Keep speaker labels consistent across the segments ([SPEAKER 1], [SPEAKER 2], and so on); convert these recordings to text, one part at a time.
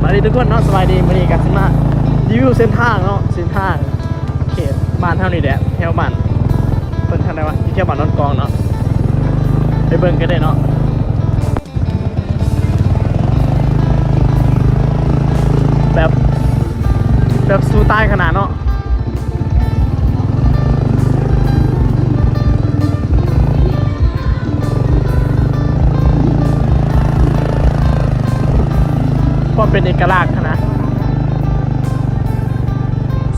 [SPEAKER 1] มาดีทุกคนเนาะสบายดีมาดีกันสิมารีวิวเส้นทางเนาะเส้นทางเขตบ้านเท่านี้แหละแถวบ้านเป็นทางไหนวะที่แถวบ้านนนกองเนาะไปเบิ่งกันได้เนาะแบบสู้ใต้ขนาดเนาะก็เป็นเอกลักษณ์นะ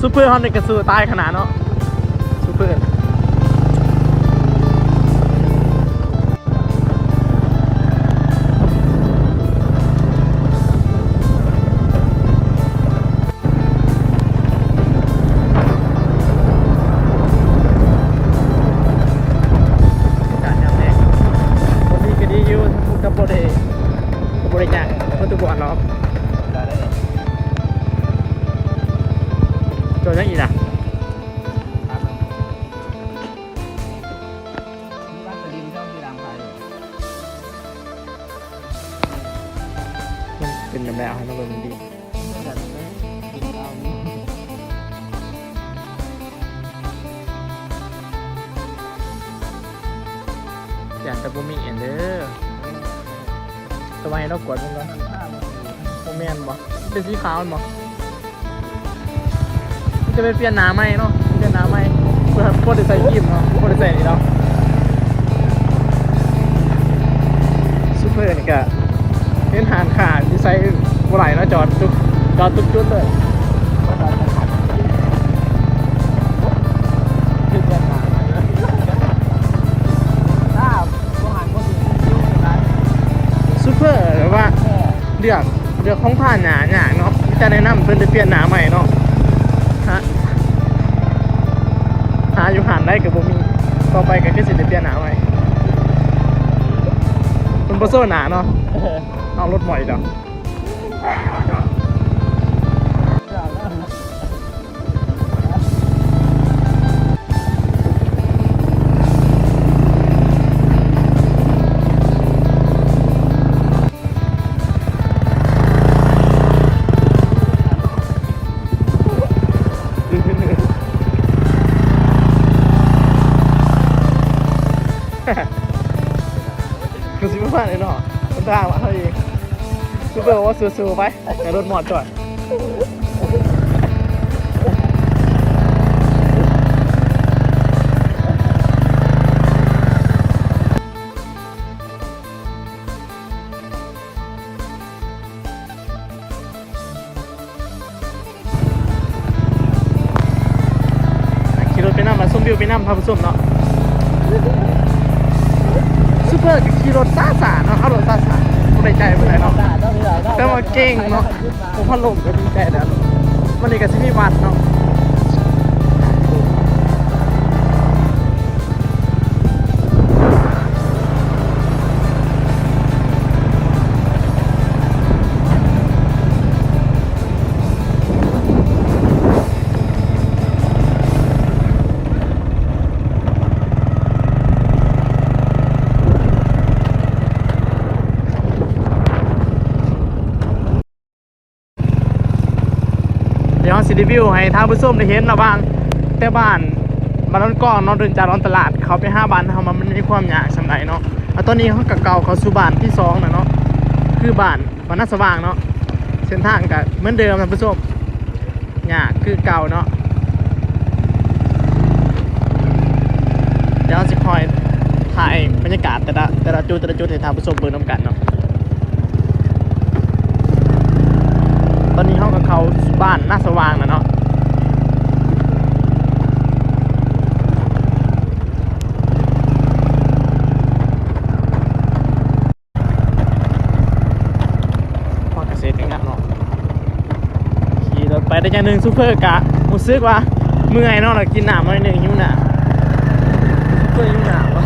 [SPEAKER 1] ซูเปอร์ฮอนเดกระสูใต้ขนาดเนาะซูเปอร์บริจาควัตถุบอลล้อมตัวยังอีกนะมันเป็นแบบแล้วให้มันเป็นดีอยากจะบ่มีเอ็นเด้อทำไมเรากดมันก่อนโมเมนต์บ่เป็นสีขาวบ่จะไปเปลี่ยนหนาไหมเนาะเปลี่ยนหนาไหมเพื่อพวกได้ใส่ยิ้มเนาะพวกได้ใส่นี่เนาะซูเปอร์นี่ก็เห็นหานขาดที่ใส่บ่ไหลเนาะจอดทุกจุดเลยซูเปอร์หรือว่าเลือกของผ่านหนาเนาะจะแนะนำเพื่อนจะเปลี่ยนหนาใหม่เนาะหาอยู่หันได้กับบ่มีต่อไปก็คือสิได้เปลี่ยนหนาใหม่เป็นโปรโซหนาเนาะเอารถใหม่เด้อคือสิบวันเลยเนาะมันทางมาเท่านี้ซูเปอร์ว่าสู้ๆไปแต่รถหมอดจอดขี่รถไปน้ำมาส้มวิวไปน้ำพาไปส้มเนาะซูเปอร์ขี่รถซ่าเนาะเอารถซ่าผมได้ใจไปไหนเนาะแต่ว่าเก่งเนาะผมพัดลมก็ดีใจแล้วมันนี่ก็ซิมีวัดเนาะเดี๋ยวสิรีวิวให้ทางผู้ชมได้เห็นระหว่างแต่บ้านนนก้อนเนาะเดินจากร้านตลาดเขาไป5บ้านเขามันมีความยากสำหรับเนาะแล้วตอนนี้เขากับเก่าเขาสู่บ้านที่2นะเนาะคือบ้านนาสว่างเนาะเส้นทางก็เหมือนเดิมท่านผู้ชมยากคือเก่าเนาะเดี๋ยวสิคอยถ่ายบรรยากาศแต่ละจุดให้ทางผู้ชมเบิ่งนำกันเนาะตอนนี้เขากับเขาบ้านนาสว่างนะเนาะพอเกษตรกันเนาะขี่รถไปได้อย่างหนึ่งซูเปอร์กะรู้สึกว่าเมื่อยเนาะเรากินน้ำหน่อยหนึ่งหิวน้ำซูเปอร์หิวน้ำวะ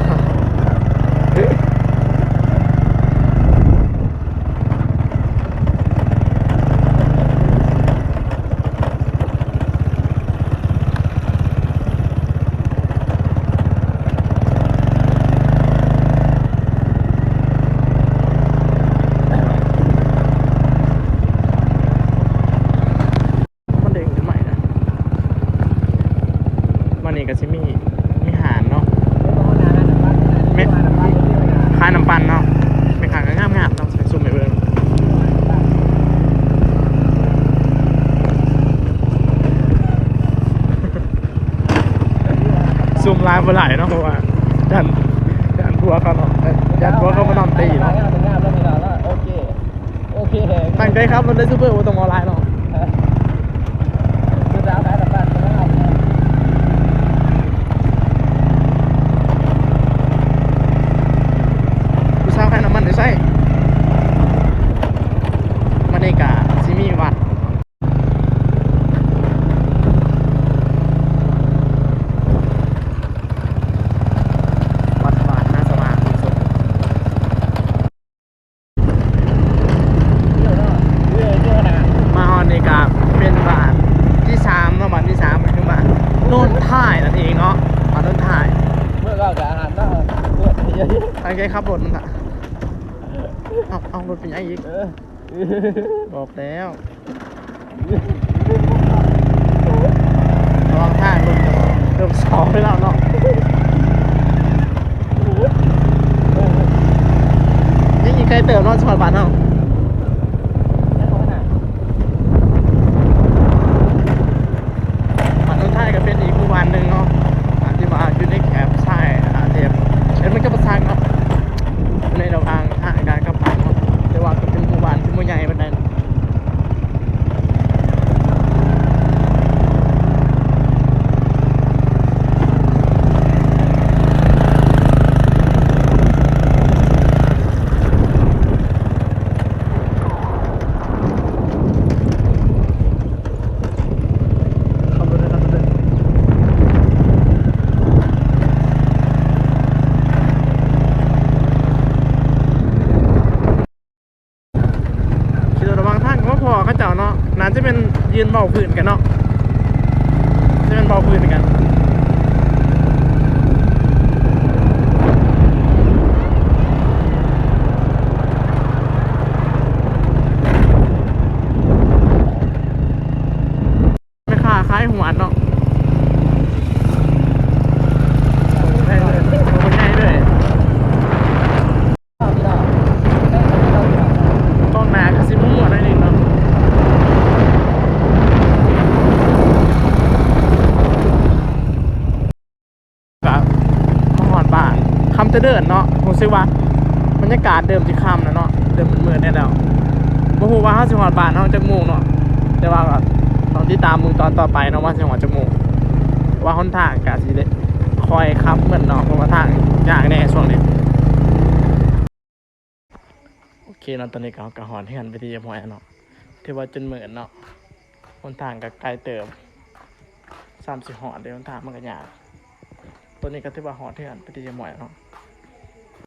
[SPEAKER 1] ก็สิมีหารเนาะไม่คายน้ำปั่นเนาะไม่ขายก็งามๆเนาะใส่ซุ่มไปเบิ่งซุ่มลายบ่ไหลเนาะเพราะว่าดันพัวเขาเนาะดันพัวเขามานอนตีเนาะ
[SPEAKER 2] โอเค
[SPEAKER 1] ตั้งใจครับรถได้ซูเปอร์โอตมอไลน์เนาะผู้สาวขายน้ำมันได้ใช่มาในกาซิมีวัดบาทน่าสว่างที่สุดมาฮอนในกาเป็นบาทที่3เนาะบาทที่3มันคือบาทโน่นท่ายนั่นเองเนาะบาทโน่นท่าย
[SPEAKER 2] เมื่อก็จะอาหารได้เมื่อเยอะ
[SPEAKER 1] ตั้งใจขับรถนั่นแหละเอารถเป็นยังอีกบอกแล้วระวังท่ารถเริ่มสองไปแล้วเนาะยังอีกไกลเติมเนาะชอดบาทเนาะบาทต้นท้ายก็เป็นอีกหมู่บ้านหนึ่งเนาะที่มาอยู่ในแคบใช่เทียบมันก็ประสานเนาะในระหว่างทางการกับผ่านเนาะแต่ว่าก็เป็นหมู่บ้านที่หมู่ใหญ่ปานใด น่าจะเป็นยืนเบาพื้นกันเนาะจะเป็นเบาพื้นกันไม่ค่าคล้ายหัวเนาะได้เลยคนง่ายด้วยกล้องหน้าก็สิมั่วได้นิดเนาะคำจะเดินเนาะผมซื้อว่าบรรยากาศเดิมที่คำนะเนาะเดิมเหมือนเนี่ยแล้วบ่ฮู้ว่าเฮาสิฮอดบ้านเฮาจักโมงเนาะแต่ว่าก็ต้องติดตามมึงตอนต่อไปเนาะว่าสิฮอดจักโมงว่าหนทางก็สิได้คอยขับเหมือนเนาะเพราะว่าทางยากแน่ช่วงนี้โอเคเนาะตอนนี้ก็ฮอดเฮือนไปที่เรียบร้อยเนาะถือว่าจนเหมือนเนาะหนทางก็ไกลเติบ30ฮอดเด้หนทางมันก็ยากตัวนี้ก็ถือว่าฮอดเฮือนไปที่เรียบร้อยเนาะ